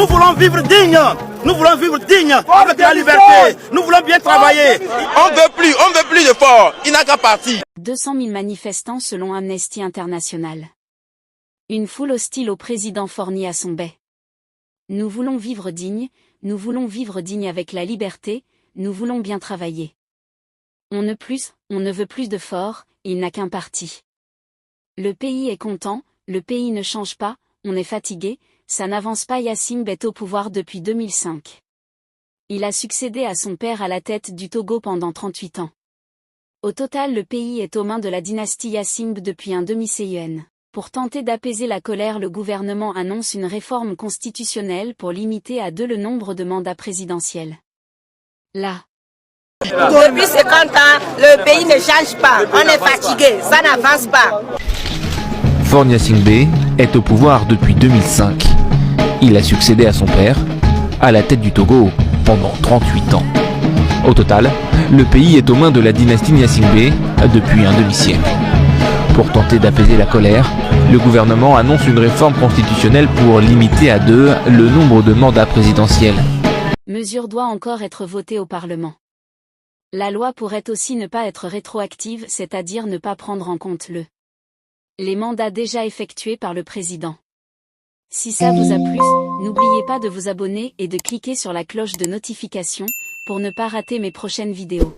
voulons vivre digne. Nous voulons vivre digne avec la liberté. Nous voulons bien travailler. On veut plus de forts. Il n'a qu'à partir. 200 000 manifestants selon Amnesty International. Une foule hostile au président Forny à son baie. Nous voulons vivre digne avec la liberté, nous voulons bien travailler. On ne veut plus de forts, il n'a qu'un parti. Le pays est content, le pays ne change pas, on est fatigué, ça n'avance pas. Yassine est au pouvoir depuis 2005. Il a succédé à son père à la tête du Togo pendant 38 ans. Au total, le pays est aux mains de la dynastie Yassine depuis un demi-siècle. Pour tenter d'apaiser la colère, le gouvernement annonce une réforme constitutionnelle pour limiter à 2 le nombre de mandats présidentiels. Là. Depuis 50 ans, le pays ne change pas. On est fatigué, ça n'avance pas. Forny Assingbe est au pouvoir depuis 2005. Il a succédé à son père, à la tête du Togo, pendant 38 ans. Au total, le pays est aux mains de la dynastie Gnassingbé depuis un demi-siècle. Pour tenter d'apaiser la colère, le gouvernement annonce une réforme constitutionnelle pour limiter à 2 le nombre de mandats présidentiels. Mesure doit encore être votée au Parlement. La loi pourrait aussi ne pas être rétroactive, c'est-à-dire ne pas prendre en compte les mandats déjà effectués par le président. Si ça vous a plu, n'oubliez pas de vous abonner et de cliquer sur la cloche de notification pour ne pas rater mes prochaines vidéos.